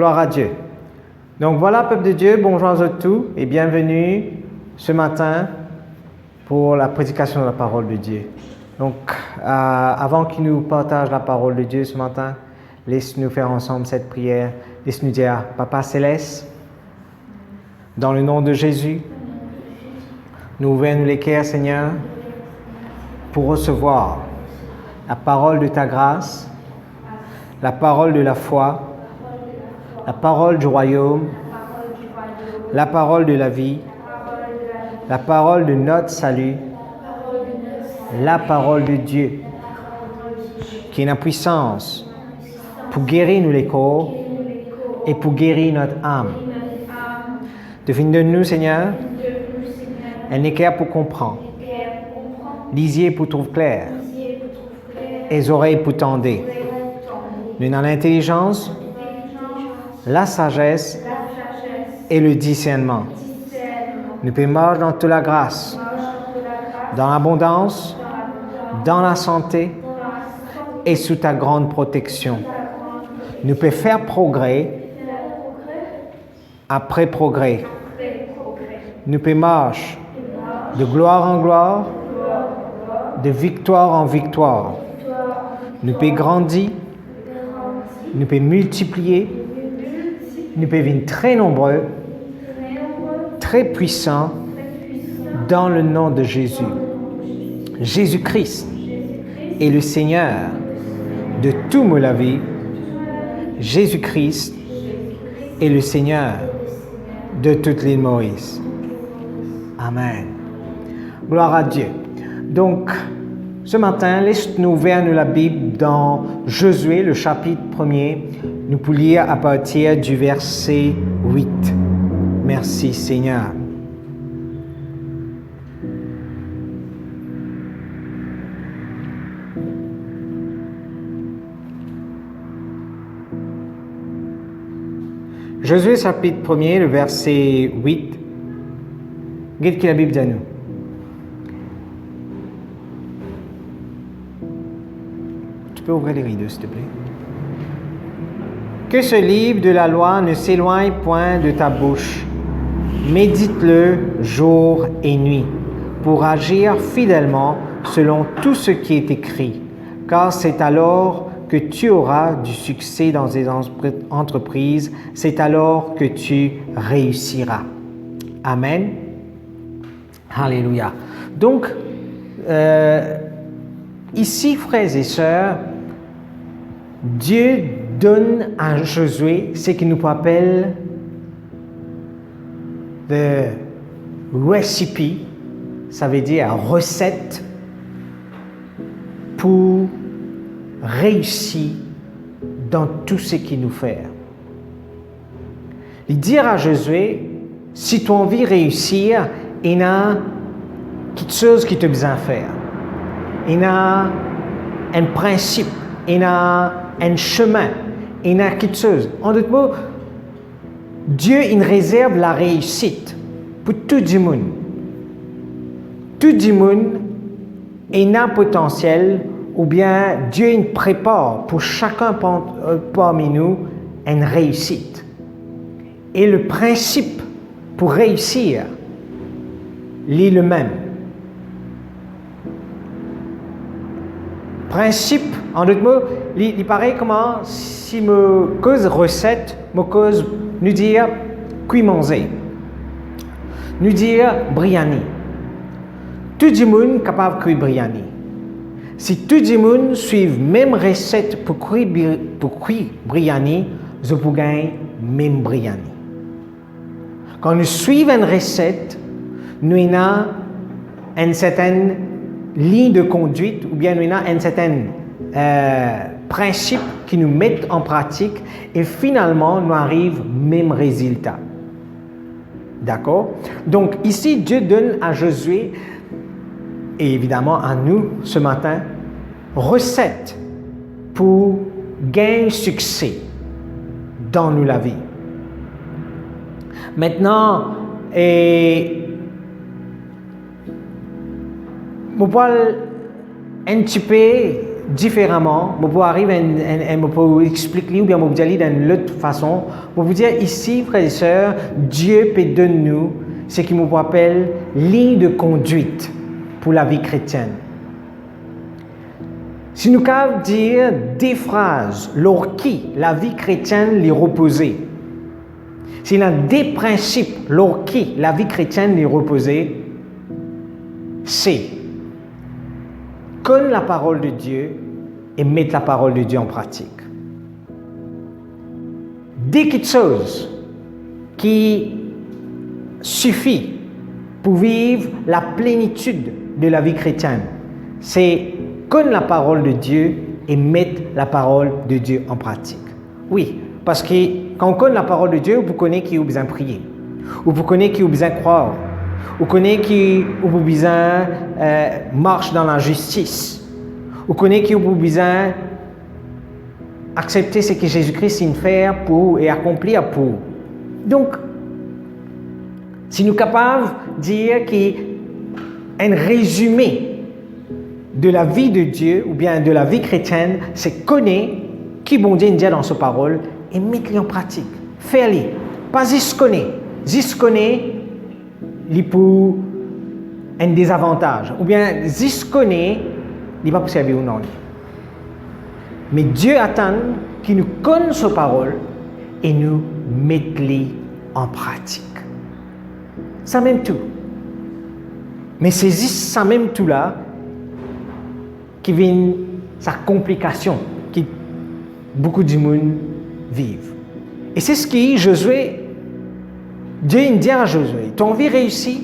Gloire à Dieu. Donc voilà, peuple de Dieu, bonjour à tous et bienvenue ce matin pour la prédication de la parole de Dieu. Donc, avant qu'il nous partage la parole de Dieu ce matin, laisse-nous faire ensemble cette prière. Laisse-nous dire, Papa Céleste, dans le nom de Jésus, nous ouvrons les cœurs, Seigneur, pour recevoir la parole de ta grâce, la parole de la foi, la parole du royaume, la parole de la vie, la parole de notre salut, la parole de Dieu, qui est la puissance pour guérir nous les corps et pour guérir notre âme. Devine-nous, Seigneur, un éclair pour comprendre, les yeux pour trouver clair, et les oreilles pour tendre. Nous avons l'intelligence, la sagesse et le discernement. Nous pouvons marcher dans toute la grâce, dans l'abondance, dans la santé et sous ta grande protection. Nous pouvons faire progrès après progrès. Nous pouvons marcher de gloire en gloire, de victoire en victoire. Nous pouvons grandir, nous pouvons multiplier, nous pouvons devenir très nombreux, très puissants dans le nom de Jésus. Jésus-Christ est le Seigneur de toute la vie. Jésus-Christ est le Seigneur de toute l'île Maurice. Amen. Gloire à Dieu. Donc, ce matin, laisse-nous ouvrir la Bible dans Josué, le chapitre 1er. Nous pouvons lire à partir du verset 8. Merci Seigneur. Josué chapitre 1er, le verset 8. Qu'est-ce que la Bible dit à nous? Tu peux ouvrir les rideaux, s'il te plaît. Que ce livre de la loi ne s'éloigne point de ta bouche. Médite-le jour et nuit, pour agir fidèlement selon tout ce qui est écrit, car c'est alors que tu auras du succès dans tes entreprises, c'est alors que tu réussiras. Amen. Alléluia. Donc, ici, frères et sœurs, Dieu donne à Josué ce qu'il nous appelle the recipe, ça veut dire recette pour réussir dans tout ce qu'il nous fait. Il dit à Josué, si tu as envie de réussir, il y a quelque chose qui te besoin de faire. Il y a un principe, il y a un chemin, il y a quelque chose. En d'autres mots, Dieu il réserve la réussite pour tout le monde. Tout le monde est un potentiel ou bien Dieu il prépare pour chacun parmi nous une réussite. Et le principe pour réussir, il est le même. Principe, en d'autres mots, il paraît comment si me cause recette, me cause nous dire qui manger, nous dire biryani. Tout le monde est capable de cuire biryani. Si tout le monde suit la même recette pour cuire biryani, je peux gagner même biryani. Quand nous suivons une recette, nous avons une certaine ligne de conduite ou bien nous avons un certain principe qui nous met en pratique et finalement nous arrive au même résultat. D'accord? Donc ici, Dieu donne à Josué et évidemment à nous ce matin recette pour gagner succès dans nous la vie. Maintenant, je parle un petit peu différemment, je peux arriver et je peux expliquer ou bien je peux dire d'une autre façon. Je peux dire ici, frères et sœurs, Dieu peut donner nous ce qui nous appelle ligne de conduite pour la vie chrétienne. Si nous pouvons dire des phrases lors qui la vie chrétienne les reposer, s'il y a des principes lors qui la vie chrétienne les reposer, c'est connaître la parole de Dieu et mettre la parole de Dieu en pratique. Dès quelque chose qui suffit pour vivre la plénitude de la vie chrétienne, c'est connaître la parole de Dieu et mettre la parole de Dieu en pratique. Oui, parce que quand on connaît la parole de Dieu, vous connaissez qui vous besoin prier, ou vous connaissez qui vous besoin croire, vous connaissez qui vous besoin marche dans la justice, vous connaissez qui vous besoin accepter ce que Jésus-Christ vient faire pour et accomplir pour. Donc, si nous sommes capables de dire qu'un résumé de la vie de Dieu ou bien de la vie chrétienne, c'est connaître qui bon Dieu dit dans sa parole et mettre-les en pratique. Faire-les. Pas juste connaître. Juste connaître les pour un désavantage. Ou bien juste connaître, il n'est pas pour servir ou non. Mais Dieu attend qu'il nous connaisse sa parole et nous mette-les en pratique. Ça même tout. Mais c'est juste ça même tout là qui vient sa complication que beaucoup de monde vivent. Et c'est ce que Josué, Dieu dit à Josué, tu as envie de réussir,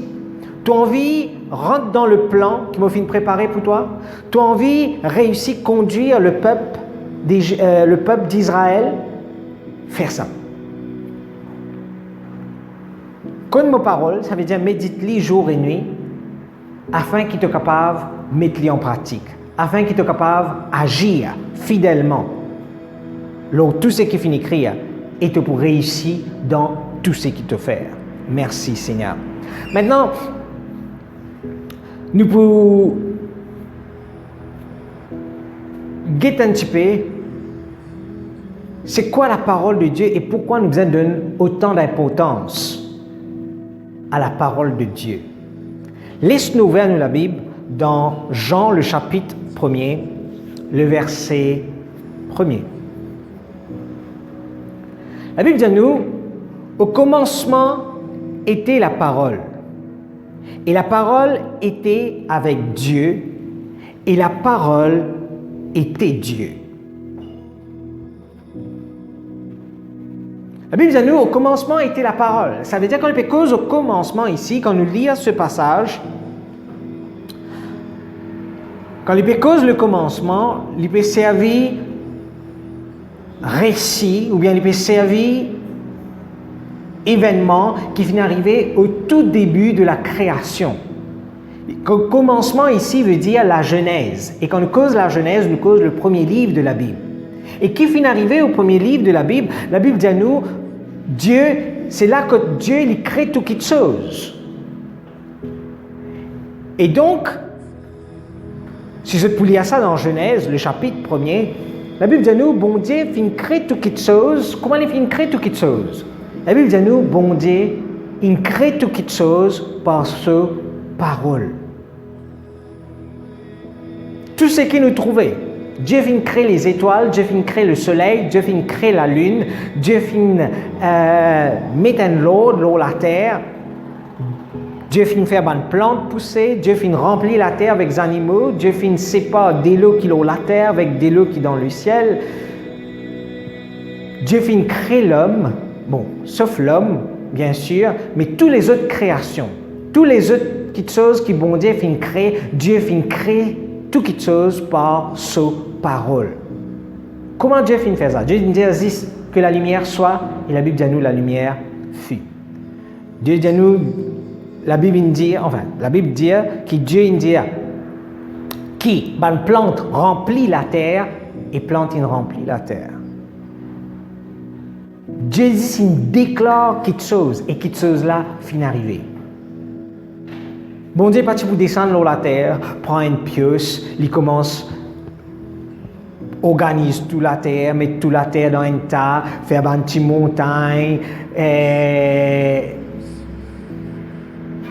tu as envie de rentrer dans le plan qui m'a fait préparer pour toi, tu as envie de réussir à conduire le peuple d'Israël, faire ça. Connais ma parole, ça veut dire médite-les jour et nuit, afin qu'il soit capable de mettre-les en pratique, afin qu'il soit capable d'agir fidèlement. Lors tout ce qui finit écrire, et tu pour réussir dans tout ce qu'il te fait. Merci Seigneur. Maintenant, nous pouvons guetter un petit peu c'est quoi la parole de Dieu et pourquoi nous donnons autant d'importance à la parole de Dieu. Laisse-nous ouvrir la Bible dans Jean le chapitre 1er, le verset 1er. La Bible dit à nous, au commencement était la parole, et la parole était avec Dieu, et la parole était Dieu. La Bible dit à nous, au commencement était la parole. Ça veut dire qu'on peut cause au commencement ici, quand nous lisons ce passage, quand il peut cause le commencement, il peut servir récit, ou bien il peut servir événement qui finit arriver au tout début de la création. Le commencement ici veut dire la Genèse. Et quand nous cause la Genèse, nous cause le premier livre de la Bible. Et qui finit arriver au premier livre de la Bible dit à nous, Dieu, c'est là que Dieu il crée toutes choses. Et donc, si je peux lire ça dans Genèse, le chapitre 1er, la Bible dit à nous, bon Dieu finit créer toutes choses. Comment il finit créer toutes choses? La Bible dit à nous, bon Dieu, il crée toutes choses par sa parole. Tout ce qu'il nous trouvait. Dieu vient créer les étoiles, Dieu vient créer le soleil, Dieu vient créer la lune, Dieu vient mettre l'eau, la terre. Dieu vient faire une plante pousser, Dieu vient remplir la terre avec des animaux, Dieu vient séparer des lots qui ont la terre avec des lots qui sont dans le ciel. Dieu vient créer l'homme, bon, sauf l'homme, bien sûr, mais toutes les autres créations, toutes les autres petites choses que bon Dieu vient créer, Dieu vient créer toutes les choses par sa parole. Comment Dieu vient faire ça? Dieu dit que la lumière soit, et la Bible dit à nous, la lumière fut. Dieu dit à nous, la Bible dit que Dieu dit qui, une plante remplit la terre et plante il remplit la terre. Dieu dit qu'il déclare quelque chose et quelque chose là finit arriver. Bon Dieu, pas pour descendre dans la terre, prend une pioche, il commence organise toute la terre, mettre toute la terre dans un tas, faire une petite montagne,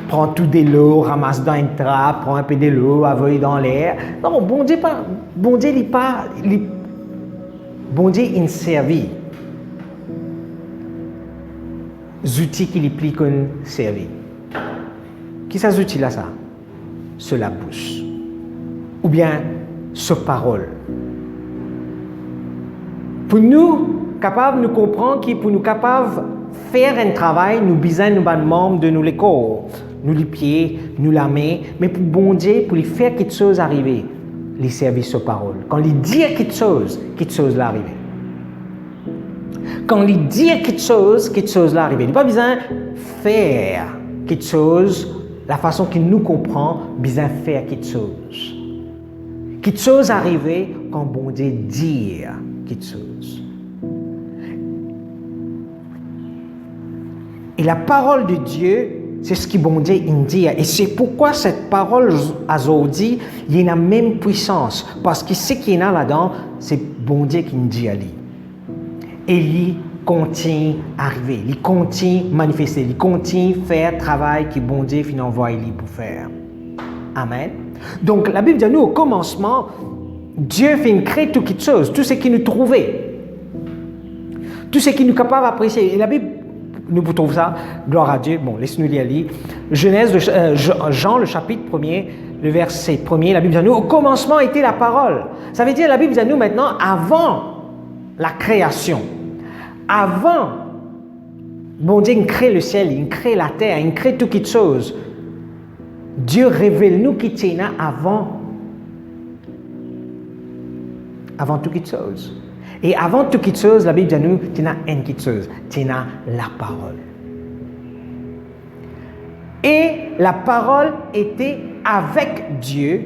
prend tout de l'eau, ramasse dans un drap, prend un peu de l'eau, envoie dans l'air. Non, bon Dieu, il servit. Les outils qu'il plie qu'on servit. Qui sont ces outils-là, ça? C'est la bouche. Ou bien, ce parole. Pour nous, capables de nous comprendre, pour nous capables de faire un travail, nous besoin nous ban membres de nous les corps, nous les pieds, nous la main, mais pour bon Dieu, pour lui faire quelque chose arriver, les servir sa parole. Quand lui dire quelque chose là arriver. Quand lui dire quelque chose là arriver. Il n'y a pas besoin de faire quelque chose, la façon qu'il nous comprend, besoin de faire quelque chose. Quelque chose arriver quand bon Dieu dit quelque chose. Et la parole de Dieu, c'est ce que bon Dieu dit. Et c'est pourquoi cette parole aujourd'hui, il y a la même puissance. Parce que ce qu'il y a là-dedans, c'est bon Dieu qui nous dit à lui. Et il continue à arriver, il continue à manifester, il continue à faire le travail que bon Dieu finit envoyé pour faire. Amen. Donc la Bible dit à nous au commencement, Dieu fait créer toutes choses, tout ce qui nous trouvait, tout ce qui nous est capable d'apprécier. Et la Bible nous trouve ça, gloire à Dieu. Bon, laisse-nous lire. Jean, le chapitre 1er, le verset 1er, la Bible dit à nous, au commencement était la parole. Ça veut dire, la Bible dit à nous maintenant, avant la création, avant, bon Dieu, il crée le ciel, il crée la terre, il crée toutes choses. Dieu révèle nous qui tient avant toutes choses. Et avant toutes choses, la Bible dit à nous, tu as une chose, tu as la parole. Et la parole était avec Dieu.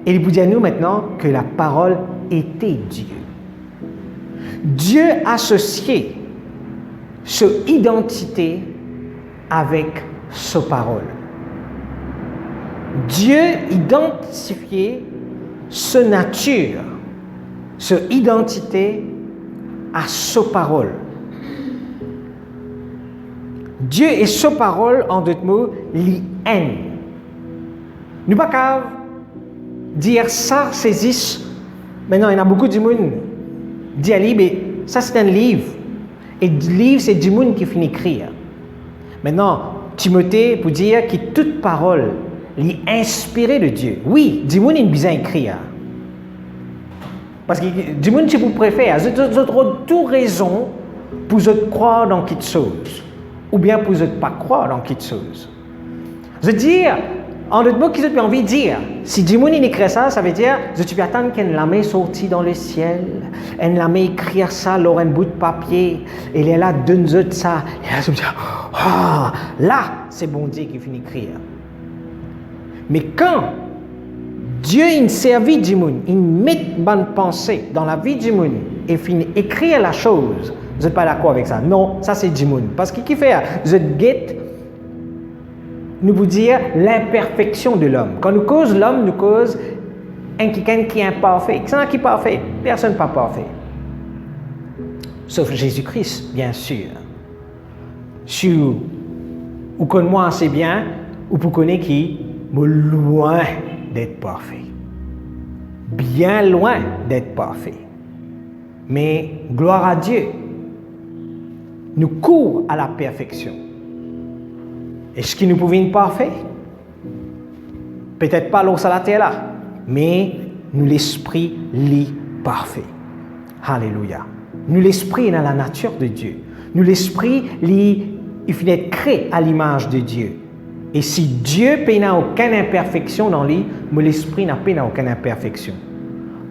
Et il vous dit à nous maintenant que la parole était Dieu. Dieu associait son identité avec sa parole. Dieu identifiait sa nature, sa identité à sa parole. Dieu et sa parole, en d'autres mots, les haine. Nous ne pouvons pas dire ça, saisisse. Maintenant, il y a beaucoup de monde qui dit à lui, mais ça c'est un livre. Et le livre, c'est du monde qui finit écrire. Maintenant, Timothée, pour dire que toute parole est inspirée de Dieu. Oui, du monde, il a besoin d'écrire. Parce que du monde, si vous préférez, vous avez toute raison pour vous croire dans quelque chose. Ou bien pour ne pas croire dans quelque chose. Je veux dire, en d'autres mots, qu'est-ce que tu as envie de dire? Si du monde écrit ça, ça veut dire que tu peux attendre qu'elle la met sortie dans le ciel, elle la met écrire ça sur un bout de papier, et elle est là, donne-nous ça. Et là, tu me dis, là, c'est bon Dieu qui finit d'écrire. Mais quand Dieu il servit du monde, il met bonne pensée dans la vie du monde et finit d'écrire la chose, vous n'êtes pas d'accord avec ça? Non, ça c'est du monde. Parce que qui fait? Vous êtes guette, nous vous dire l'imperfection de l'homme. Quand nous cause l'homme, nous cause quelqu'un qui est imparfait. Qui est parfait? Personne n'est pas parfait. Sauf Jésus-Christ, bien sûr. Si vous connaissez moi assez bien, vous connaissez qui est loin d'être parfait. Bien loin d'être parfait. Mais gloire à Dieu, nous courons à la perfection. Est-ce que nous pouvons être parfaits? Peut-être pas l'eau sur la terre là, mais nous l'esprit l'est parfait. Alléluia. Nous l'esprit dans la nature de Dieu. Nous l'esprit il finit d'être créé à l'image de Dieu. Et si Dieu n'a aucune imperfection dans lui, mais l'esprit n'a aucune imperfection.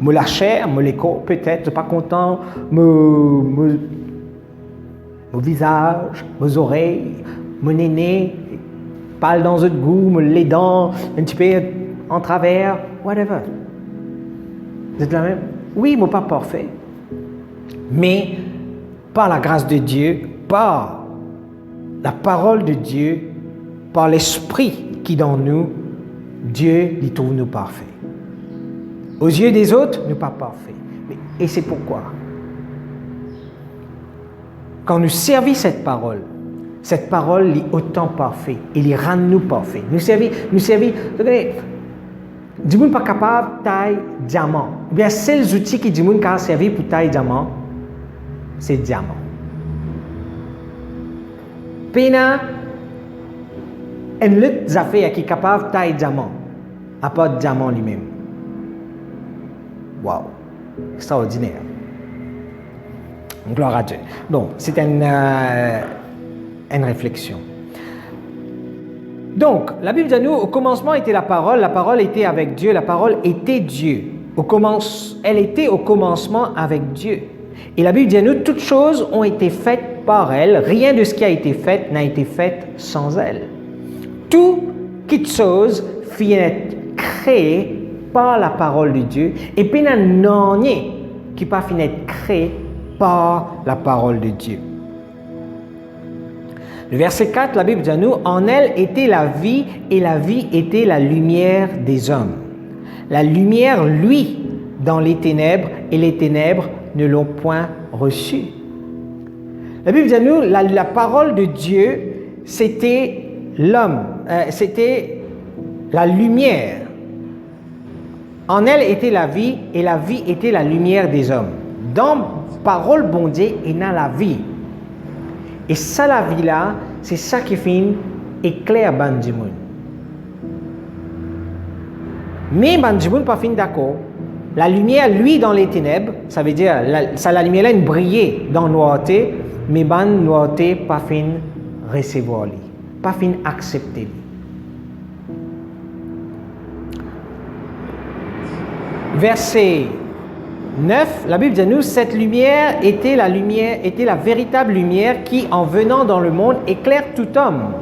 Mais la chair, mais les corps, peut-être, je ne suis pas content, mon visage, mes oreilles, mon nez, parle dans un goût, les dents, un petit peu en travers, whatever. Vous êtes la même? Oui, mais pas parfait. Mais par la grâce de Dieu, par la parole de Dieu, par l'esprit qui est dans nous, Dieu il trouve nous parfaits. Aux yeux des autres, nous pas parfaits. Et c'est pourquoi, quand nous servons cette parole est autant parfaite. Il rend nous parfaits. Nous servons, vous savez, du monde pas capable de tailler diamant. Ou bien, seuls outils qui du monde qui servi pour tailler diamant, c'est diamant. Pena, une autre affaire qui est capable de tailler diamant, à part de diamant lui-même. Wow, extraordinaire. Gloire à Dieu. Donc, c'est une réflexion. Donc, la Bible dit à nous, au commencement était la parole était avec Dieu, la parole était Dieu. Elle était au commencement avec Dieu. Et la Bible dit à nous, toutes choses ont été faites par elle, rien de ce qui a été fait n'a été fait sans elle. Toute chose fut créée par la parole de Dieu, et puis il n'y a rien qui pas fini d'être créé par la parole de Dieu. Le verset 4, la Bible dit à nous, en elle était la vie, et la vie était la lumière des hommes. La lumière, lui, dans les ténèbres, et les ténèbres ne l'ont point reçue. La Bible dit à nous, la parole de Dieu, c'était l'homme, c'était la lumière. En elle était la vie, et la vie était la lumière des hommes. Dans parole bon Dieu, il y a la vie. Et ça, la vie-là, c'est ça qui fait éclair Bandimoun. Mais Bandimoun pas fin d'accord. La lumière, lui, dans les ténèbres, ça veut dire, la lumière-là, elle brillait dans la noirté, mais la noirté pas fin recevoir lui, pas fin accepter lui. Verset 9, la Bible dit à nous, cette lumière, était la véritable lumière qui, en venant dans le monde, éclaire tout homme.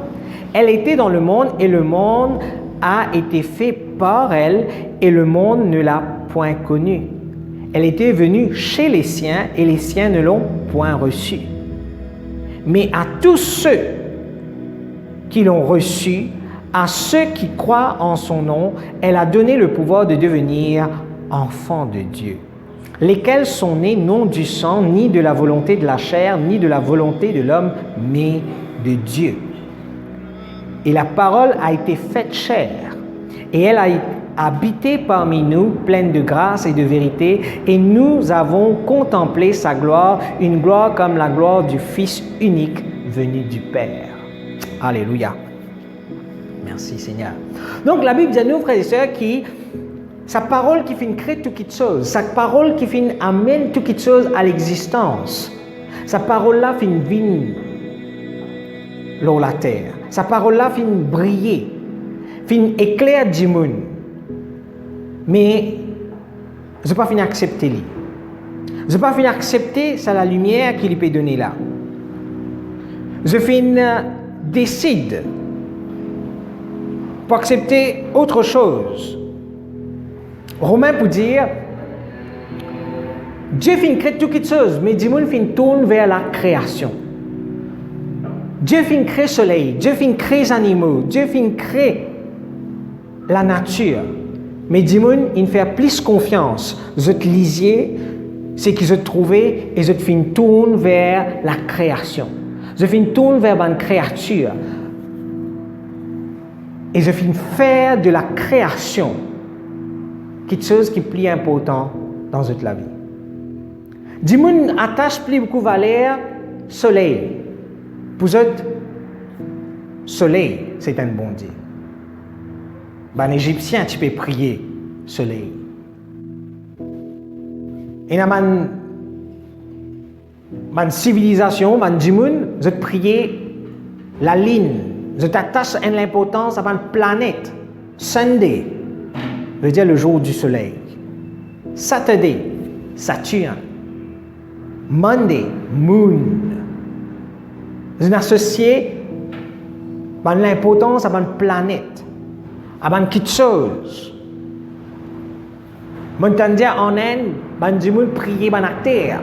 Elle était dans le monde et le monde a été fait par elle et le monde ne l'a point connue. Elle était venue chez les siens et les siens ne l'ont point reçue. Mais à tous ceux qui l'ont reçue, à ceux qui croient en son nom, elle a donné le pouvoir de devenir enfants de Dieu, lesquels sont nés non du sang, ni de la volonté de la chair, ni de la volonté de l'homme, mais de Dieu. Et la parole a été faite chair, et elle a habité parmi nous, pleine de grâce et de vérité, et nous avons contemplé sa gloire, une gloire comme la gloire du Fils unique venu du Père. Alléluia. Merci Seigneur. Donc la Bible dit à nous, frères et sœurs, sa parole qui fait créer toutes choses, sa parole qui fait amène toutes choses à l'existence, sa parole-là fait vine l'eau la terre, sa parole-là fait briller, fait éclair du monde. Mais je ne peux pas finir accepter lui. Je ne peux pas finir accepter ça la lumière qu'il peut donner là. Je décide pour accepter autre chose. Romain pour dire, Dieu fait créer toutes choses, mais Dieu tourne vers la création. Dieu fait créer le soleil, Dieu fait créer les animaux, Dieu fait créer la nature. Mais Dieu il fait plus confiance. Je te lisiez ce que je trouvais et je te tourne vers la création. Je tourne vers une créature. Et je faire de la création quelque chose qui est plus important dans toute la vie. Dieu attache plus beaucoup valeur soleil. Pour eux, soleil, c'est un bon Dieu. Un Égyptien, tu peux prier soleil. Et dans ma civilisation, ma djimoun, je prier la ligne. Je t'attache à l'importance à une planète. Sunday veut dire le jour du soleil. Saturday, Saturne. Monday, Moon. Je m'associe à l'importance à une planète, à une petite chose. Montandia en Inde, ban du monde prier ban terre.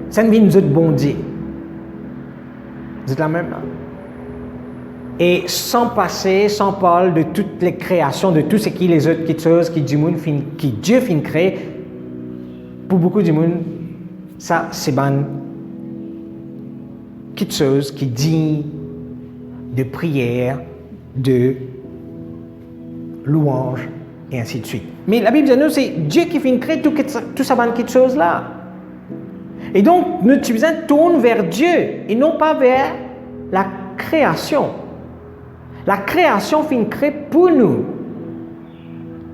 Ça ne vient de bon Dieu. C'est la même là. et sans passer, sans parler de toutes les créations, de tout ce qui les autres choses qui Dieu fin créé, pour beaucoup du monde, ça c'est une quelque chose qui dit de prière, de louange, et ainsi de suite. Mais la Bible dit nous, c'est Dieu qui fait créer tout ça, quelque chose là. Et donc, nous avons besoin de tourner vers Dieu et non pas vers la création. La création fait créer pour nous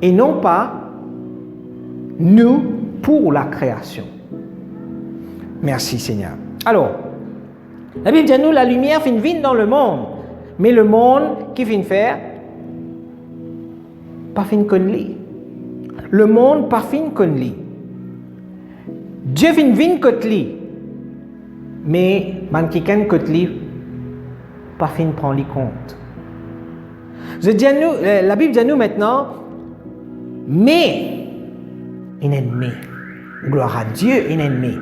et non pas nous pour la création. Merci Seigneur. Alors, la Bible dit nous, la lumière fait venir dans le monde, mais le monde qui vient faire, pas fin comme lui. Le monde pas fin comme lui. Dieu vient venir comme lui, mais man qui ken comme lui, pas fin prendre lui compte. Je dis à nous, la Bible dit à nous maintenant, mais un ennemi. Gloire à Dieu, un ennemi.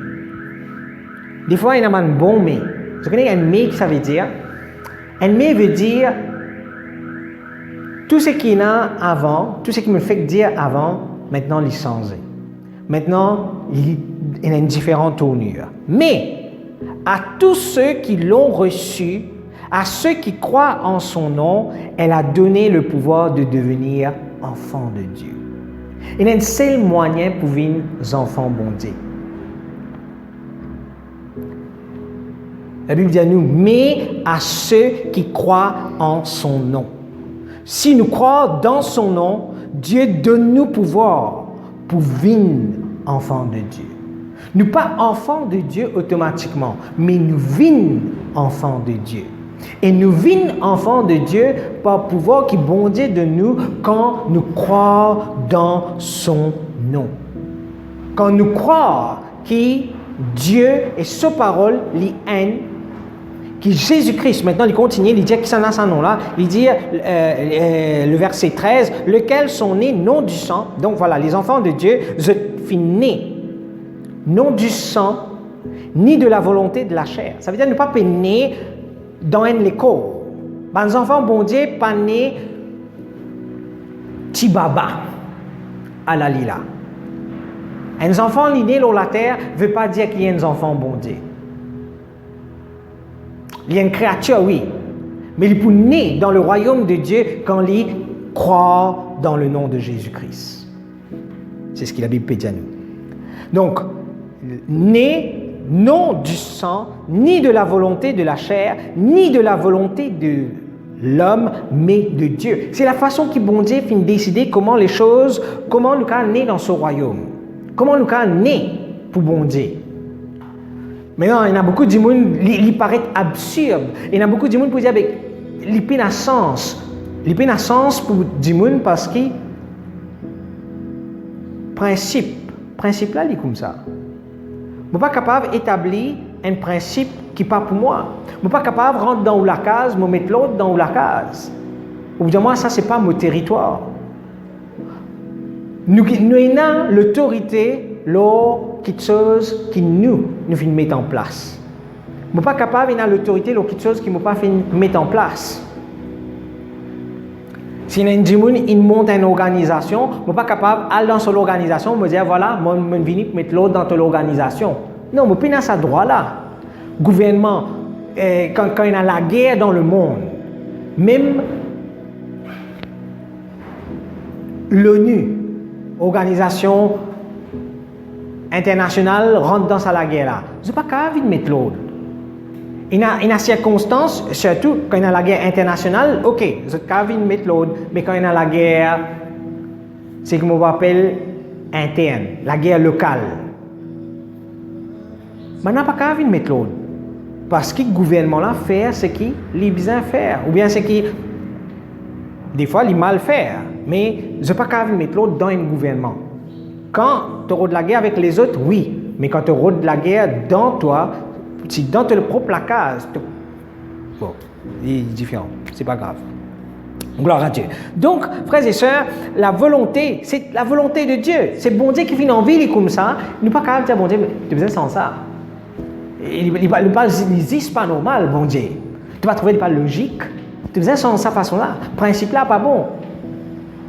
Des fois, il y a un bon mais. Vous connaissez ennemi, ça veut dire? Ennemi veut dire tout ce qu'il y a avant, tout ce qui me fait dire avant, maintenant, il est changé. Maintenant, il a une différente tournure. Mais, à tous ceux qui l'ont reçu, à ceux qui croient en son nom, elle a donné le pouvoir de devenir enfants de Dieu. Il y a un seul moyen pour devenir enfants bon Dieu. La Bible dit à nous, mais à ceux qui croient en son nom. Si nous croyons dans son nom, Dieu donne-nous pouvoir pour devenir enfants de Dieu. Nous pas enfants de Dieu automatiquement, mais nous devenons enfants de Dieu. Et nous devenons enfants de Dieu par le pouvoir qui bon Dieu de nous quand nous croyons dans son nom. Quand nous croyons que Dieu et sa parole, les haine, que Jésus-Christ, maintenant il continue, il dit qu'il s'en a son nom-là, il dit le verset 13, lequel sont nés non du sang, donc voilà, les enfants de Dieu, je suis né, non du sang, ni de la volonté de la chair. Ça veut dire ne pas né dans un écho. Les enfants, bon Dieu, pas nés tibaba à la lila. Un enfant nés sur la terre ne veut pas dire qu'il y a un enfant, bon Dieu. Il y a une créature, oui, mais il peut naître dans le royaume de Dieu quand il croit dans le nom de Jésus-Christ. C'est ce que la Bible dit à nous. Donc, né non du sang, ni de la volonté de la chair, ni de la volonté de l'homme, mais de Dieu. C'est la façon que bon Dieu finit décider comment les choses, comment nous sommes nés dans ce royaume. Comment nous sommes nés pour bon Dieu. Maintenant, il y a beaucoup de monde qui paraît absurde. Il y a beaucoup de monde qui disent avec l'hypénaissance. L'hypénaissance pour du monde parce que principe là, il est comme ça. Je ne suis pas capable d'établir un principe qui n'est pas pour moi. Je ne suis pas capable de rentrer dans la case, me mettre l'autre dans la case. Ou dire moi, ça, ce n'est pas mon territoire. Nous avons l'autorité lors quelque chose qui nous mettre en place. Je ne suis pas capable d'avoir l'autorité lors quelque chose qui ne m'a pas fait mettre en place. Si il monte une organisation, je ne suis pas capable d'aller dans son organisation et me dire voilà, je vais venir mettre l'autre dans ton organisation. Non, je ne suis pas dans ce droit-là. Gouvernement, quand il y a la guerre dans le monde, même l'ONU, organisation internationale, rentre dans la guerre-là. Je ne suis pas capable de mettre l'autre. Il y a une circonstance, surtout quand il y a la guerre internationale, ok, je suis capable de mettre l'autre, mais quand il y a la guerre, c'est ce qu'on appelle interne, la guerre locale. Mais on n'a pas capable de mettre l'autre. Parce que le gouvernement-là fait ce qu'il est besoin de faire, ou bien ce qu'il, des fois, il est mal faire. Mais je ne suis pas capable de mettre l'autre dans un gouvernement. Quand tu auras de la guerre avec les autres, oui. Mais quand tu auras de la guerre dans toi, si dans ton propre case, bon, il est différent. C'est pas grave. Gloire à Dieu. Donc, frères et sœurs, la volonté, c'est la volonté de Dieu. C'est bon Dieu qui vient en ville comme ça. Il n'est pas capable de dire, bon Dieu, tu as besoin sans ça. Il n'existe pas normal, bon Dieu. Tu vas trouver pas logique. Tu faisais de sa façon-là. Principe-là, pas bon.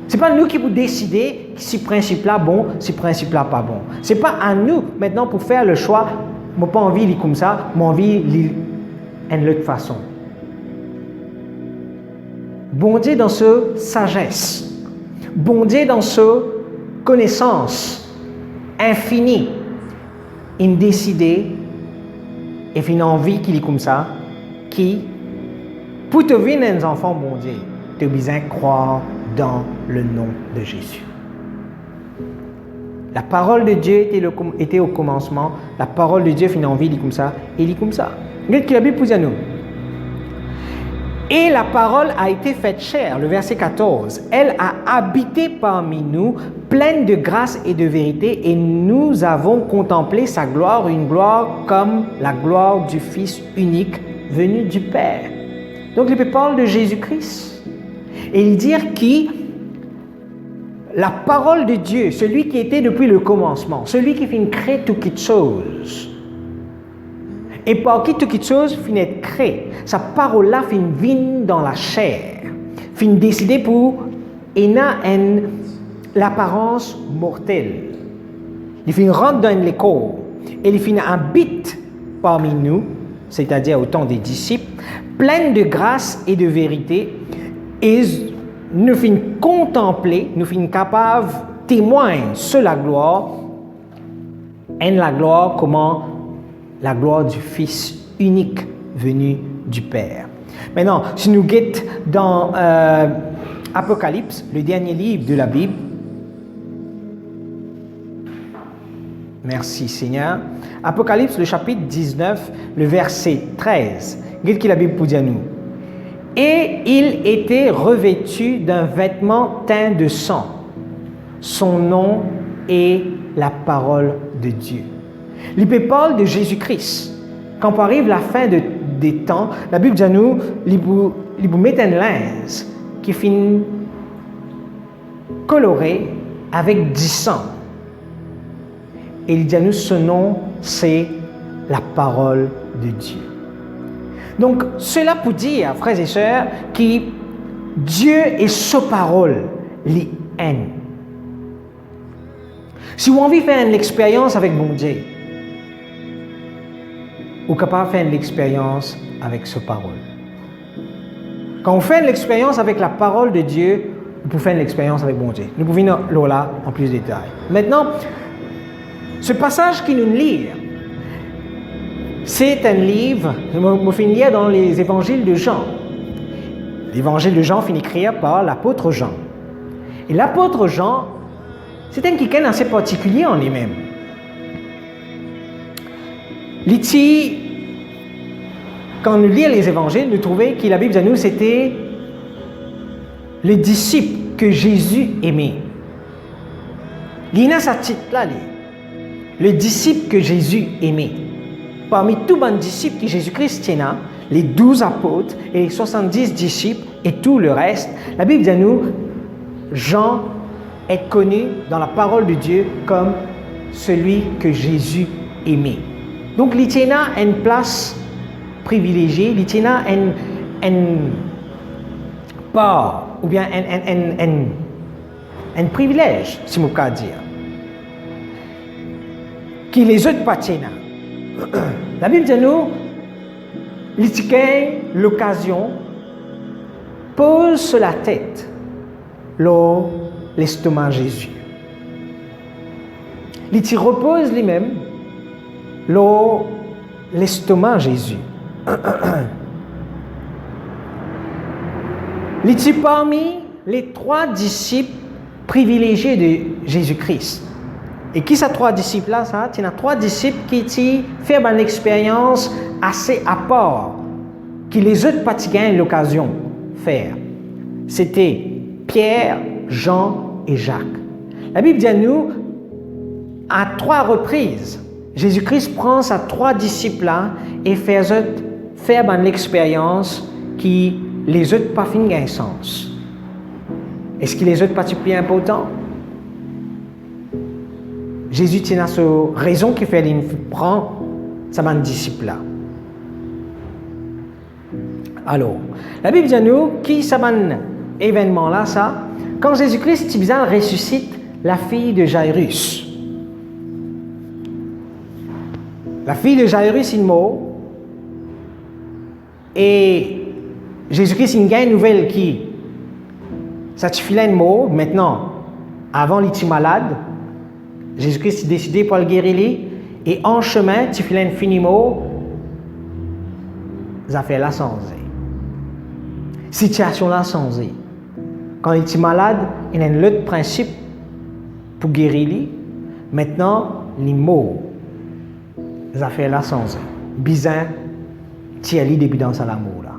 Ce n'est pas nous qui vous décider si principe-là bon, si principe-là pas bon. Ce n'est pas à nous maintenant pour faire le choix. Moi, pas envie de comme ça, moi envie de l'autre façon. Bon Dieu dans ce sagesse. Bon Dieu dans ce connaissance infinie. Il décide et il a envie qu'il est comme ça, qui, pour te devenir un enfant bon Dieu, tu as besoin de croire dans le nom de Jésus. La parole de Dieu était au commencement. La parole de Dieu finit en vie, il est comme ça. Et il est comme ça. Regardez ce que la Bible dit à nous. Et la parole a été faite chair, le verset 14. Elle a habité parmi nous, pleine de grâce et de vérité, et nous avons contemplé sa gloire, une gloire comme la gloire du Fils unique venu du Père. Donc, il parle de Jésus-Christ. Et il dit que la parole de Dieu, celui qui était depuis le commencement, celui qui finit créer toutes choses, et par qui toutes choses finit créer, sa parole-là finit venir dans la chair, finit décider pour l'apparence mortelle. Il finit rentrer dans les corps, et il finit habite parmi nous, c'est-à-dire au temps des disciples, pleine de grâce et de vérité. Et nous finissons contempler, nous finissons capables de témoigner sur la gloire, et la gloire comment la gloire du Fils unique venu du Père. Maintenant, si nous guettons dans Apocalypse, le dernier livre de la Bible, merci Seigneur, Apocalypse, le chapitre 19, le verset 13, regardez ce que la Bible peut dire à nous. Et il était revêtu d'un vêtement teint de sang. Son nom est la parole de Dieu. Il parle de Jésus-Christ. Quand arrive la fin des temps, la Bible dit à nous, il vous met un linge qui finit coloré avec du sang. Et il dit à nous, ce nom, c'est la parole de Dieu. Donc, cela pour dire, frères et sœurs, que Dieu est sa parole, les haine. Si vous avez envie de faire une expérience avec mon Dieu, vous êtes capable de faire une expérience avec sa parole. Quand on fait l'expérience avec la parole de Dieu, vous pouvez faire l'expérience avec mon Dieu. Nous pouvons venir là en plus de détails. Maintenant, ce passage qui nous lit, c'est un livre, je finis lire dans les évangiles de Jean. L'évangile de Jean finit écrit par l'apôtre Jean. Et l'apôtre Jean, c'est un quelqu'un assez particulier en lui-même. Ici, quand nous lisons les évangiles, nous trouvons que la Bible de nous, c'était le disciple que Jésus aimait. Il y a ce titre-là, le disciple que Jésus aimait. Parmi tous les disciples que Jésus-Christ tient, les 12 apôtres et les 70 disciples et tout le reste, la Bible dit à nous, Jean est connu dans la parole de Dieu comme celui que Jésus aimait. Donc, il tient une place privilégiée, il tient une part, ou bien un privilège, si je peux dire, qui les autres pas tiennent. La Bible dit à nous, l'occasion pose sur la tête l'estomac Jésus. Il repose lui-même l'estomac Jésus. Il est parmi les 3 disciples privilégiés de Jésus-Christ. Et qui sont 3 disciples-là? Il y a 3 disciples qui font une expérience assez à part, que les autres pas eu l'occasion de faire. C'était Pierre, Jean et Jacques. La Bible dit à nous, à 3 reprises, Jésus-Christ prend ces 3 disciples-là et fait une expérience qui les autres pas fini un sens. Est-ce que les autres pas plus importants? Jésus tient à cette raison qui fait qu'il prend sa disciple-là. Alors, la Bible dit à nous, qui ça événement là, ça, quand Jésus-Christ, Tibizan, ressuscite la fille de Jairus. La fille de Jairus, il meurt. Et Jésus-Christ, il gagne une nouvelle qui, ça te file une mort, maintenant, avant il était malade, Jésus-Christ a décidé pour le guérir, et en chemin, tu file une fini mort, ça fait la changé. Situation là changé. Quand il est malade, il y a un autre principe pour guérir lui. Maintenant, les mots, ça fait la changé. Bizarre, tu as lui depuis dans sa l'amour là.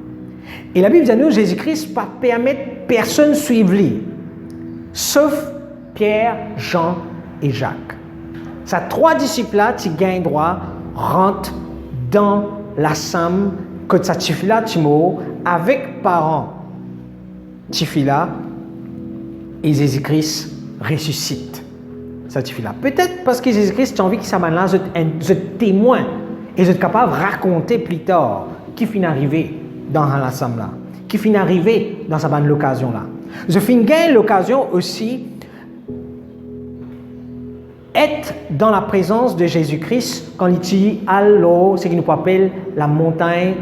Et la Bible dit à nous, Jésus-Christ pas permettre personne de suivre lui, sauf Pierre, Jean et Jacques. Ces trois disciples-là, tu gagnes droit, rentrent dans la somme que ça tu fais là, tu mors avec parents. Tu fais là et Jésus-Christ ressuscite. Ça tu fais là. Peut-être parce que Jésus-Christ, tu as envie que ça là, je témoin et je suis capable de raconter plus tard qui finit arrivé dans la somme là, qui finit arrivé dans sa bonne occasion là. Je finis gagner l'occasion aussi être dans la présence de Jésus-Christ quand il dit alors, ce qu'il nous appelle la montagne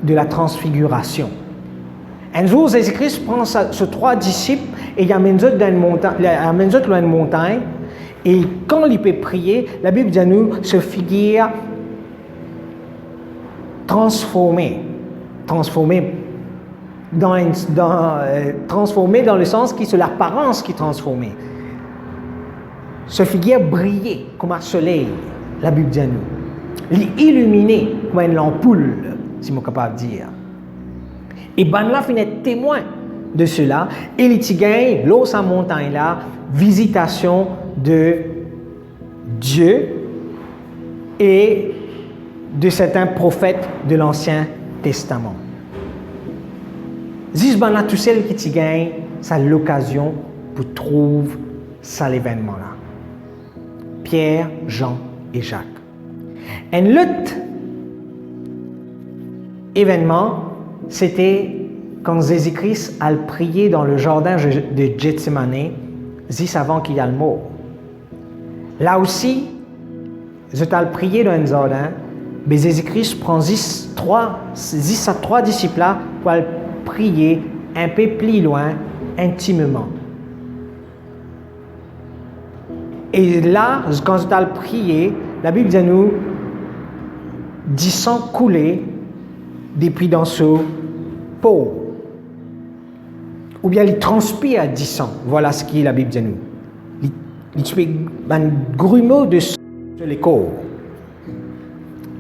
de la transfiguration. Un jour, Jésus-Christ prend ses trois disciples et il amène eux dans une montagne. Et quand il peut prier, la Bible dit à nous, ce figure transformé dans le sens qui c'est l'apparence qui est transformée. Ce figure brillait comme un soleil, la Bible dit à nous. Illuminé comme une ampoule, si je suis capable de dire. Et ben là, il est témoin de cela. Et il gagne, l'eau sa montagne là, visitation de Dieu et de certains prophètes de l'Ancien Testament. Juste ben là, tout celle qui t'y gagne, c'est l'occasion pour trouver ça l'événement là. Pierre, Jean et Jacques. Un autre événement, c'était quand Jésus-Christ a prié dans le jardin de Gethsemane, juste avant qu'il y ait le mort. Là aussi, je t'ai prié dans un jardin, mais Jésus-Christ prend trois disciples là pour prier un peu plus loin, intimement. Et là, quand je t'ai prié, la Bible dit à nous, du sang coulé depuis dans ce pot. Ou bien il transpire du sang. Voilà ce que la Bible dit à nous. Il fait un grumeau de sang sur les corps.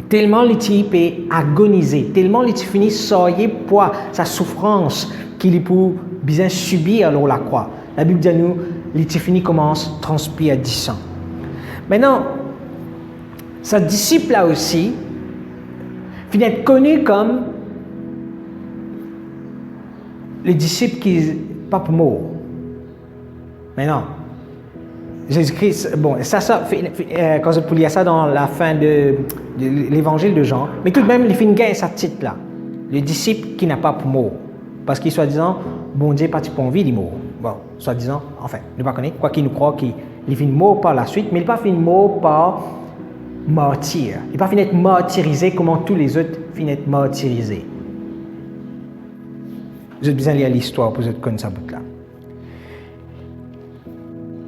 Tellement il peut agoniser, tellement il finit soyer pour sa souffrance qu'il peut bien subir alors la croix. La Bible dit à nous, il commence à transpirer du sang. Maintenant, sa disciple là aussi finit être connu comme le disciple qui n'est pas mort. Mais non. Jésus-Christ, bon, quand je peux lire ça dans la fin de l'évangile de Jean, mais tout de même, il finit gagner sa titre là. Le disciple qui n'a pas mort. Parce qu'il soi-disant, bon Dieu, pas pour envie de mort. Bon, soi-disant, enfin, ne pas connaître, quoi qu'il nous croit qu'il finit mort par la suite, mais il n'est pas fini mort par martyr. Il n'est pas fini d'être martyrisé comme tous les autres finissent d'être martyrisés. Vous êtes besoin de lire l'histoire pour vous connaître ça bout là.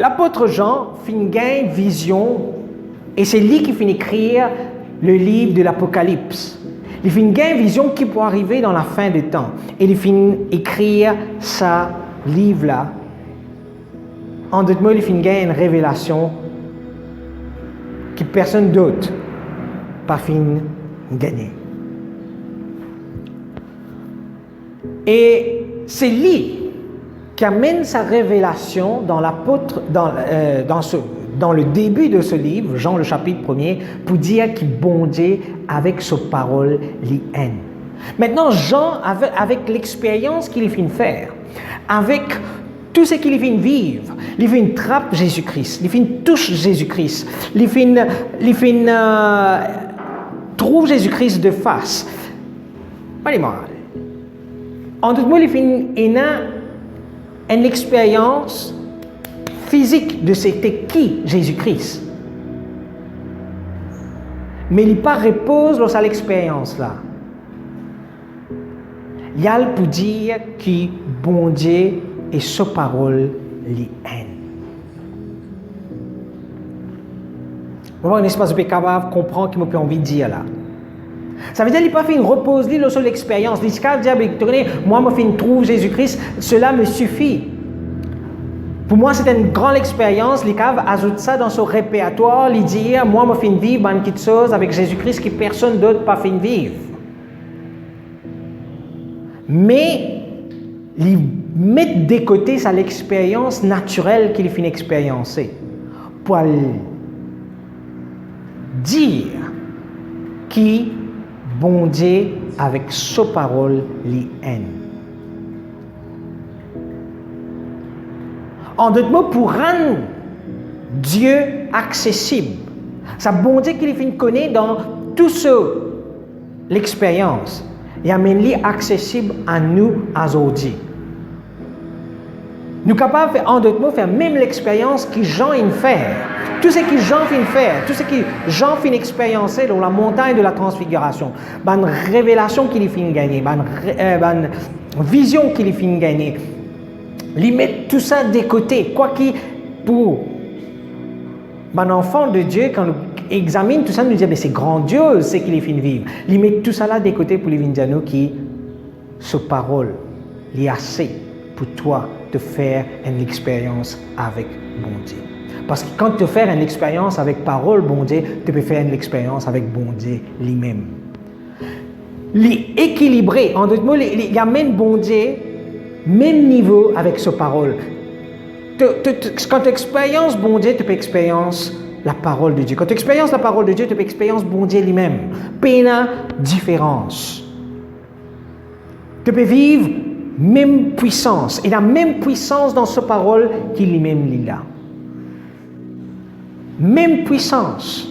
L'apôtre Jean finit gagner vision et c'est lui qui finit écrire le livre de l'Apocalypse. Il finit gagner vision qui peut arriver dans la fin des temps. Et il finit écrire ce livre-là. En d'autres mots, il finit gagner une révélation que personne d'autre pas fini gagner. Et c'est lui qui amène sa révélation dans le début de ce livre, Jean le chapitre 1er, pour dire qu'il bondait avec sa parole les haines. Maintenant, Jean, avec l'expérience qu'il vient faire, avec tout ce qu'il vient vivre, il vient trappe Jésus-Christ, il vient touche Jésus-Christ, il vient trouve Jésus-Christ de face. Allez-moi. En d'autres mots, il y a une expérience physique de c'était qui Jésus-Christ. Mais il n'y a pas repose dans l'expérience là. Il y a pour dire que bon Dieu et sa parole les haine. On va un espace de capable comprendre qu'il m'a envie de dire là. Ça veut dire qu'il n'a pas fait une repose sur l'expérience. Il n'a pas dit, moi, je fais une trouve Jésus-Christ, cela me suffit. Pour moi, c'est une grande expérience. Les caves ajoutent ça dans son répertoire. Ils disent, moi, je fais une vie, une petite chose avec Jésus-Christ que personne d'autre n'a pas fait une vivre. Mais, ils mettent de côté ça l'expérience naturelle qu'il fait expériencer. Pour dire qui, bon Dieu, avec sa parole, les haine. En d'autres mots, pour rendre Dieu accessible, ça bon Dieu qu'il fait connaître dans tout ce l'expérience, et amène-les accessible à nous aujourd'hui. Nous sommes capables de faire, en d'autres mots, faire même l'expérience que Jean a fait. Tout ce que Jean fait faire, tout ce que Jean fait expériencer dans la montagne de la transfiguration, une révélation qu'il fait gagner, une vision qu'il fait gagner, lui mettre tout ça de côté. Quoi qu'il, pour un enfant de Dieu, quand on examine tout ça, nous dit, mais c'est grandiose ce qu'il fait vivre. Lui mettre tout ça là de côté pour lui dire nous qui, ce parole, est assez pour toi de faire une expérience avec bon Dieu. Parce que quand tu fais une expérience avec parole, bon Dieu, tu peux faire une expérience avec bon Dieu lui-même. L'équilibré, en d'autres mots, il amène bon Dieu même niveau avec sa parole. Quand tu expériences bon Dieu, tu peux expériencer la parole de Dieu. Quand tu expériences la parole de Dieu, tu peux expériencer bon Dieu lui-même. Pas une différence. Tu peux vivre même puissance. Et la même puissance dans sa parole qu'il lui-même l'a. Même puissance.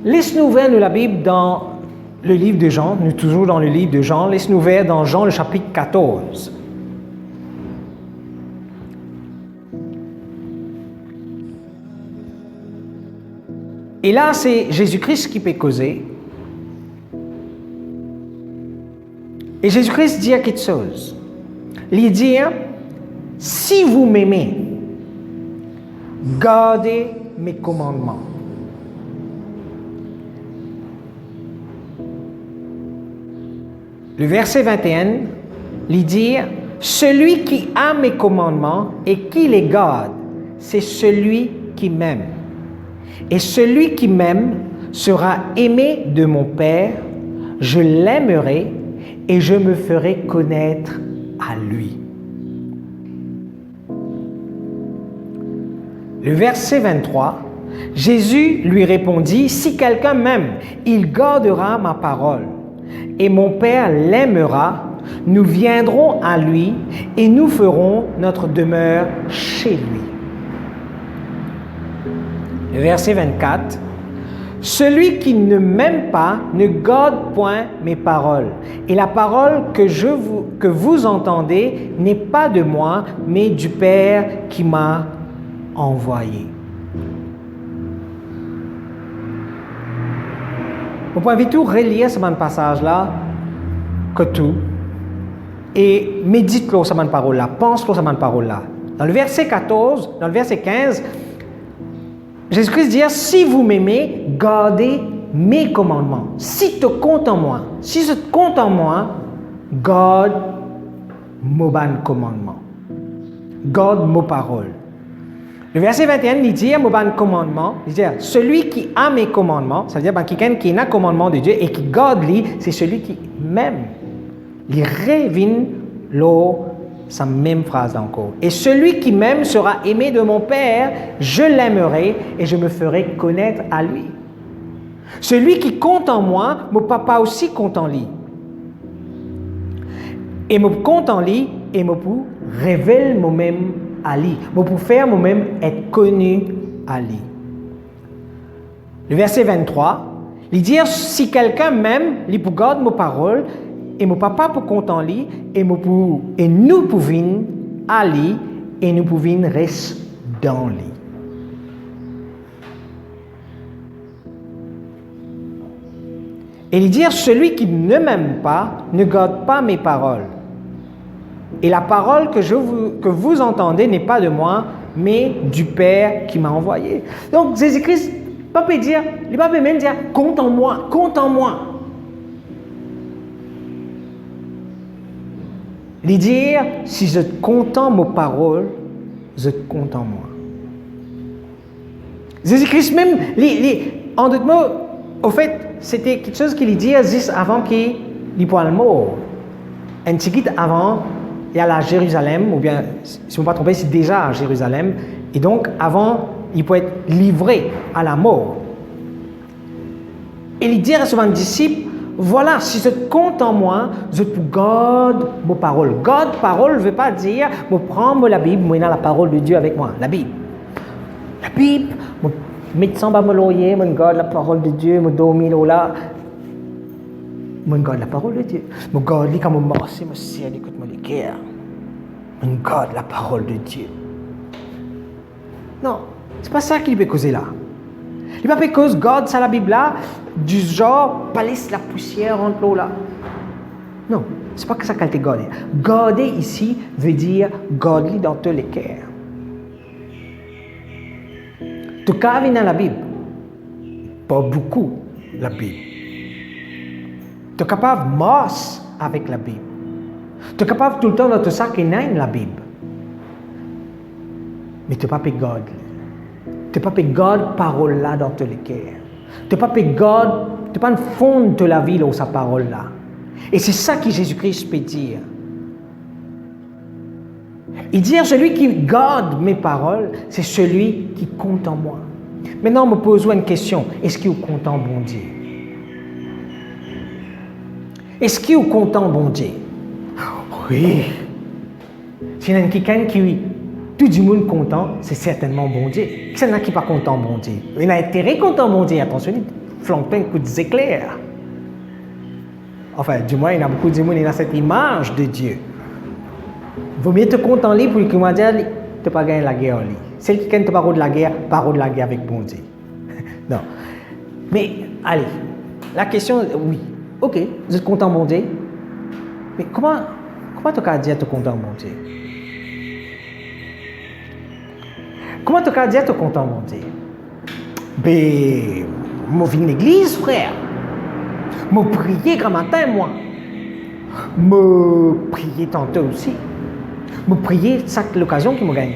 Laisse-nous ouvrir la Bible dans le livre de Jean. Nous sommes toujours dans le livre de Jean. Laisse-nous ouvrir dans Jean le chapitre 14. Et là, c'est Jésus-Christ qui peut causer. Et Jésus-Christ dit quelque chose. Il dit, si vous m'aimez, gardez mes commandements. Le verset 21, il dit, celui qui a mes commandements et qui les garde, c'est celui qui m'aime. Et celui qui m'aime sera aimé de mon Père, je l'aimerai et je me ferai connaître à lui. Le verset 23, Jésus lui répondit, si quelqu'un m'aime, il gardera ma parole. Et mon Père l'aimera, nous viendrons à lui et nous ferons notre demeure chez lui. Le verset 24, celui qui ne m'aime pas ne garde point mes paroles. Et la parole que vous entendez n'est pas de moi, mais du Père qui m'a envoyé. Vous pouvez tout relire ce passage-là, que tout, et médite-le sur cette parole-là, pense-le sur cette parole-là. Dans le verset 14, dans le verset 15, Jésus-Christ dit, si vous m'aimez, gardez mes commandements. Si tu comptes en moi, si tu comptes en moi, garde mon commandement. Garde mes paroles. Le verset 21, il dit, mon commandement, il dit, celui qui a mes commandements, ça veut dire quelqu'un qui a un commandement de Dieu et qui garde lui, c'est celui qui m'aime. Il revient sa même phrase encore. Et celui qui m'aime sera aimé de mon Père, je l'aimerai et je me ferai connaître à lui. Celui qui compte en moi, mon papa aussi compte en lui. Et mon compte en lui et mon pour révèle moi-même à lui. Mon pour faire moi-même être connu à lui. Le verset 23, Il dit, si quelqu'un m'aime, il peut garder mes paroles, et mon papa peut compter en lui, et nous pouvons aller, et nous pouvons rester dans lui. Et il dit, celui qui ne m'aime pas, ne garde pas mes paroles. Et la parole que vous entendez n'est pas de moi, mais du Père qui m'a envoyé. Donc, Jésus-Christ, il ne peut dire, il ne peut même dire, compte en moi, compte en moi. Il dit, si je compte en mes paroles, je compte en moi. Jésus-Christ même, en d'autres mots, au fait, c'était quelque chose qu'il dit juste avant qu'il soit mort. Un petit peu avant, il y a la Jérusalem, ou bien, si je ne me pas tromper, c'est déjà à Jérusalem. Et donc, avant, il peut être livré à la mort. Et il dit à ses disciples, voilà, si je compte en moi, je peux garder mes paroles. Garde parole ne veut pas dire, je prends la Bible, je la parole de Dieu avec moi. La Bible. La Bible, je médecin va me loyer, je garde la parole de Dieu, je dormir là. Je garde la parole de Dieu. Je garde comme je marche, je ciel, écoute-moi les guerres. Je garde la parole de Dieu. Non, c'est pas ça qu'il veut causer là. Il ne peut pas causer garde ça la Bible là, du genre, pas laisse la poussière entre l'eau là. Non, c'est pas que ça qu'elle te garde. Garder ici veut dire garder dans tous les cœurs. Tu caves dans la Bible. Pas beaucoup, la Bible. Tu es capable de marcher avec la Bible. Tu es capable tout le temps de te sac et la Bible. Mais tu ne peux pas garder. Tu ne peux pas garder parole là dans tous les cœurs. Tu ne peux pas garder, tu ne peux pas fondre de la vie dans sa parole là. Et c'est ça que Jésus-Christ peut dire. Il dit, celui qui garde mes paroles, c'est celui qui compte en moi. Maintenant, on me pose une question. Est-ce qu'il est content, bon Dieu? Est-ce qu'il est content, bon Dieu? Oui. S'il y a quelqu'un qui tout le monde content, c'est certainement bon Dieu. S'il y en a qui n'est pas content, bon Dieu. Il a intérêt content, bon Dieu. Attention, il flanque plein de coups d'éclairs. Enfin, du moins, il y a beaucoup de monde qui ont cette image de Dieu. Il vaut mieux te contenter pour que moi dire, tu n'as pas gagné la guerre en lui. Celle qui gagne parole de la guerre avec bon Dieu. Non. Mais, allez, la question, oui. Ok, vous êtes content, bon Dieu. Mais comment tu as dit tu es content, bon Dieu? Comment tu as dit tu es content, bon Dieu? Ben, je viens à l'église, frère. Je priais grand matin, moi. Je priais tantôt aussi. Je priais chaque l'occasion qui me gagne.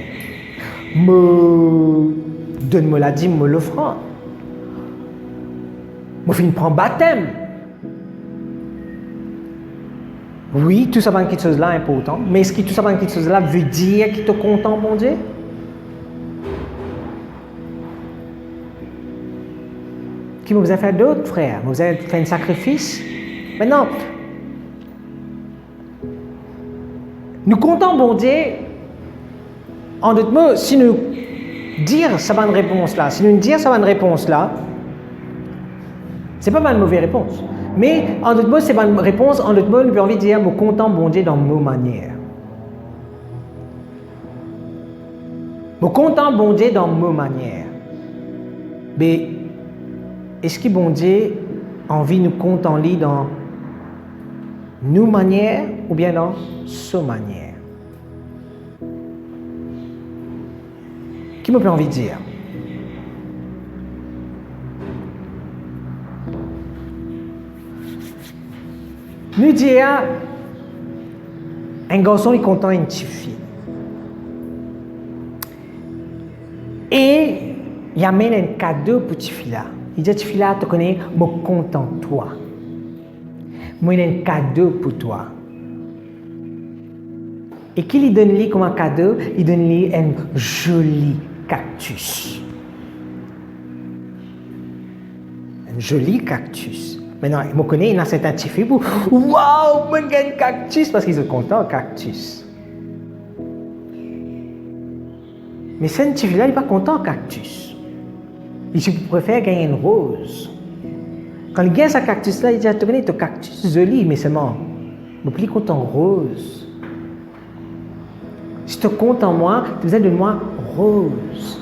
Je donne-moi la dîme, me l'offrande. Je finis prendre baptême. Oui, tout ça, quelque chose là est important. Mais est-ce que tout ça, quelque chose là veut dire qu'il te content, mon Dieu? Qui vous a fait d'autres, frère? Vous avez fait un sacrifice? Maintenant, nous comptons, bon Dieu, en d'autres mots, si nous dire ça va une réponse là, si nous dire ça va une réponse là, c'est pas une mauvaise réponse. Mais en d'autres mots, c'est pas une réponse, en d'autres mots, nous avons envie de dire, nous comptons, bon Dieu, dans nos manières. Nous comptons, bon Dieu, dans nos manières. Mais est-ce que bon Dieu a envie de nous compter dans nos manières ou bien dans sa manière? Qui me peut envie de dire? Nous disons, un garçon est content une petite fille. Et il amène un cadeau pour cette fille-là. Il dit, cette fille-là, tu connais, je suis content de toi. Moi, j'ai un cadeau pour toi. Et qui lui donne comme un cadeau? Il donne lui un joli cactus. Un joli cactus. Maintenant, je connais, il y a certains petits filles pour waouh, je gagne un cactus parce qu'ils sont contents, cactus. Mais ce petit fille-là, il n'est pas content, cactus. Il préfère gagner une rose. Quand il gagne sa cactus là, il dit, tu connais, ton cactus joli, mais seulement, mais plus content rose. Si tu comptes en moi, tu as besoin de moi rose.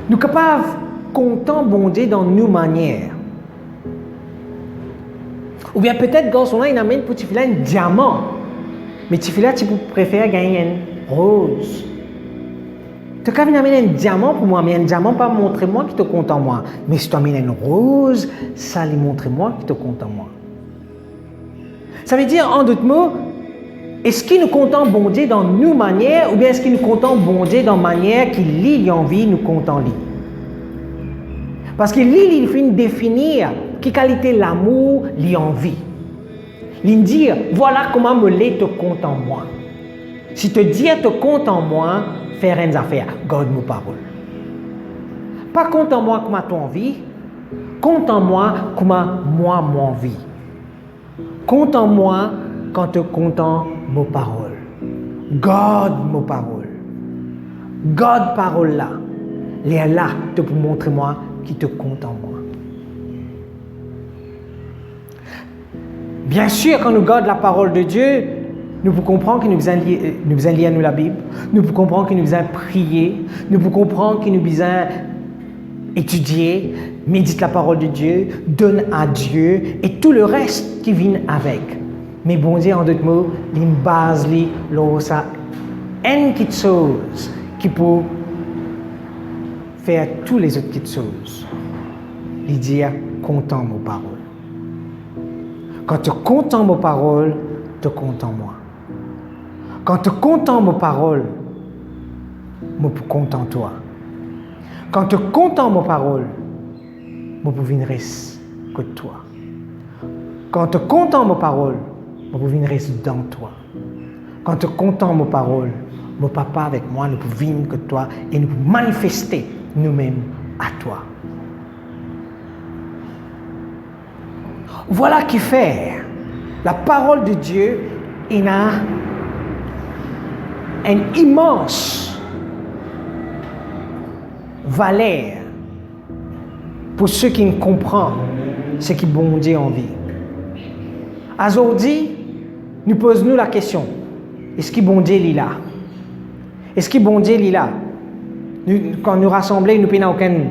Nous sommes capables de compter bon Dieu dans nos manières. Ou bien peut-être, garçon là, il amène pour Tifila un diamant. Mais Tifila, tu préfères gagner un rose. Tu as qu'à amener un diamant pour moi, mais un diamant, pas montrer moi qui te compte en moi. Mais si tu amènes une rose, ça lui montre moi qui te compte en moi. Ça veut dire, en d'autres mots, est-ce qu'il nous compte bon Dieu dans nos manières ou bien est-ce qu'il nous compte bon Dieu dans manière qu'il lit envie, nous compte en lit? Parce qu'il lit, il finit définir quelle qualité l'amour lui envie. Il dit, voilà comment me l'est te compte en moi. Si te dire te compte en moi, faire une affaire, garde mes paroles. Pas compte en moi comment tu envie, compte en moi comment moi m'envie. Compte en moi quand te comptant mes paroles. Garde mes paroles. Garde paroles là. Les là te pour montrer moi qui te compte en moi. Bien sûr, quand nous gardons la parole de Dieu, nous pouvons comprendre qu'il nous a lire la Bible, nous pouvons comprendre qu'il nous a prier, nous pouvons comprendre qu'il nous a étudier, médite la parole de Dieu, donne à Dieu et tout le reste qui vient avec. Mais bon Dieu, en d'autres mots, il base ça une petite chose qui peut faire toutes les autres petites choses. Il dit, comptant mes paroles. Quand tu comptes mes paroles, tu comptes en moi. Quand tu comptes mes paroles, je peux compter en toi. Quand tu comptes mes paroles, je peux venir que toi. Quand tu comptes mes paroles, je peux venir dans toi. Quand tu comptes mes paroles, mon papa avec moi, nous pouvons venir que toi et nous pouvons manifester nous-mêmes à toi. Voilà qui fait la parole de Dieu il a une immense valeur pour ceux qui ne comprennent ce qui bon Dieu en vie. Aujourd'hui, nous posons la question, est-ce que bon Dieu est là? Est-ce que bon Dieu est là? Quand nous rassemblons, nous n'avons aucune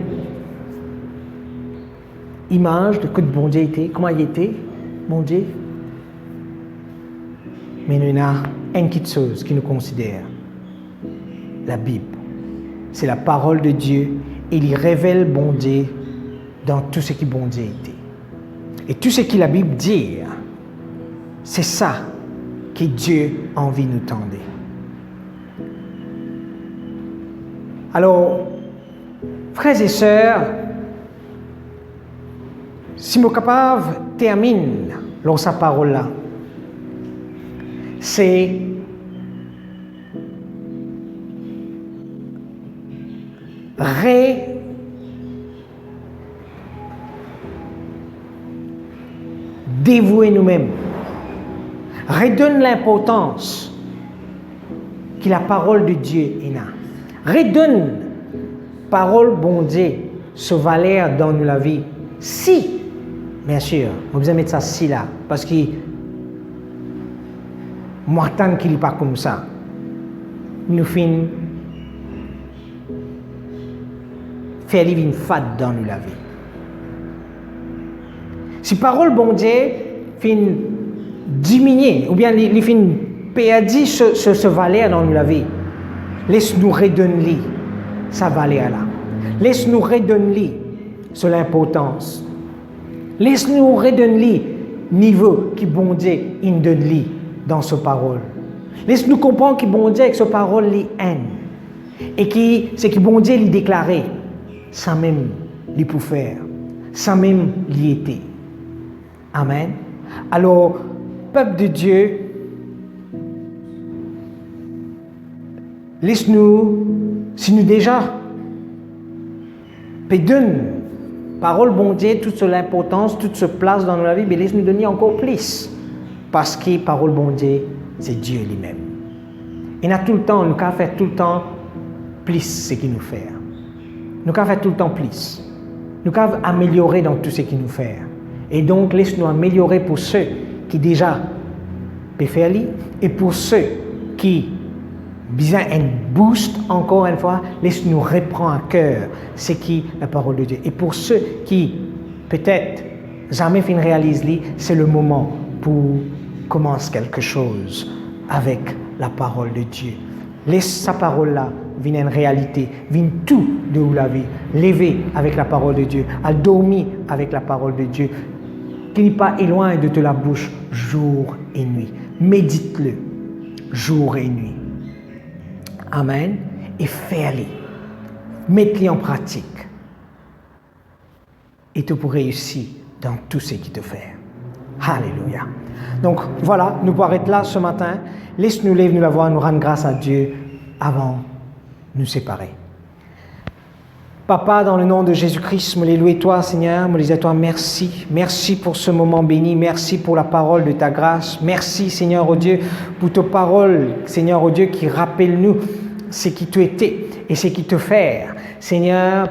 image de que bon Dieu était, comment il était, bon Dieu. Mais nous avons une petite chose qui nous considère, la Bible. C'est la parole de Dieu et il révèle bon Dieu dans tout ce qui bon Dieu était. Et tout ce que la Bible dit, c'est ça que Dieu a envie de nous tendre. Alors, frères et sœurs, si nous sommes capables de terminer dans sa parole-là, c'est dévouer nous-mêmes, redonne l'importance que la parole de Dieu est là. Redonne parole bon Dieu ce valeur dans la vie. Si, bien sûr, on besoin mettre ça si là, parce que moi tant qu'il n'est pas comme ça, nous finissons faire une fade dans la vie. Si parole bon Dieu fin diminuer, ou bien il fin perdre ce valeur dans la vie, laisse-nous redonner sa valeur là. Laisse-nous redonner sur l'importance. Laisse-nous redonner niveau qui bon Dieu il donne dans ce parole. Laisse-nous comprendre que bon Dieu avec ce parole li haine et que ce que bon Dieu lui déclaré, ça même lui pour faire, ça même lui était. Amen. Alors, peuple de Dieu, laisse-nous, si nous déjà donne parole bon Dieu, toute l'importance, toute cette place dans notre vie, mais laisse-nous donner encore plus. Parce que parole bon Dieu, c'est Dieu lui-même. Il a tout le temps, nous avons fait tout le temps plus ce qu'il nous fait. Nous avons fait tout le temps plus. nous avons amélioré dans tout ce qui nous fait. Et donc, laisse-nous améliorer pour ceux qui déjà peuvent faire et pour ceux qui besoin un boost encore une fois, laisse-nous reprendre à cœur ce qui est la parole de Dieu. Et pour ceux qui peut-être jamais fin réalisent, c'est le moment pour commencer quelque chose avec la parole de Dieu. Laisse sa parole là venir une réalité, venir tout de la vie, lever avec la parole de Dieu, à dormir avec la parole de Dieu, qui n'est pas éloigné de la bouche jour et nuit. Médite-le jour et nuit. Amen. Et fais-le. Mets-le en pratique. Et tu pourras réussir dans tout ce qui te fait. Alléluia. Donc voilà, nous pouvons arrêter là ce matin. Laisse-nous lever, nous la voir, nous rendre grâce à Dieu avant de nous séparer. Papa, dans le nom de Jésus-Christ, me les loue toi, Seigneur, me les à toi, merci. Merci pour ce moment béni, merci pour la parole de ta grâce. Merci, Seigneur, oh Dieu, pour ta parole, Seigneur, oh Dieu, qui rappelle nous ce qui tu étais et ce qui te fait. Seigneur,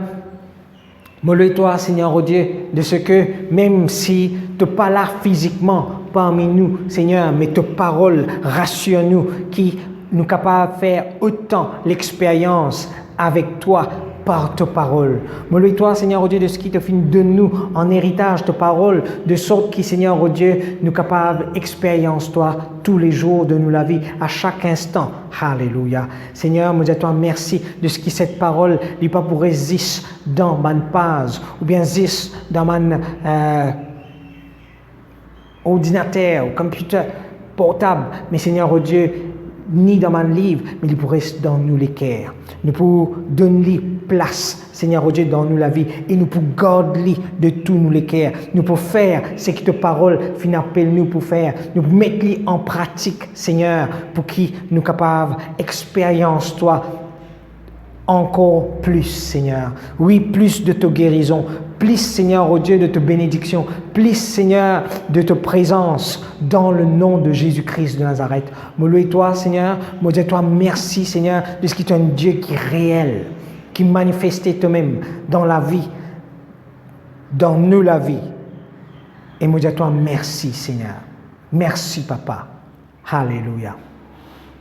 me loue toi, Seigneur, oh Dieu, de ce que même si tu n'es pas là physiquement parmi nous, Seigneur, mais ta parole rassure-nous, qui nous capable de faire autant l'expérience avec toi, par ta parole. Me toi, Seigneur, oh Dieu, de ce qui te finit de nous en héritage ta parole, de sorte que, Seigneur, oh Dieu, nous capables d'expérience toi tous les jours de nous la vie, à chaque instant. Alléluia. Seigneur, me dis à toi merci de ce qui cette parole n'est pas pour résister dans ma page, ou bien résister dans mon ordinateur ou computer portable, mais Seigneur, oh Dieu, ni dans mon livre, mais il pourrait rester dans nous les cœurs. Nous pouvons donner place, Seigneur oh Dieu, dans nous la vie, et nous pouvons garder de tous nous les cœurs. Nous pouvons faire ce que ta parole finit appelle nous pour faire. Nous pouvons mettre en pratique, Seigneur, pour qui nous capables expérience toi encore plus, Seigneur. Oui, plus de ta guérison, plus, Seigneur, oh Dieu, de ta bénédiction, plus, Seigneur, de ta présence dans le nom de Jésus-Christ de Nazareth. Me loue toi, Seigneur. Me dis toi merci, Seigneur, de ce qui est un Dieu qui est réel, qui manifestait toi-même dans la vie, dans nous la vie. Et me dis toi merci, Seigneur. Merci, Papa. Alléluia.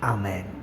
Amen.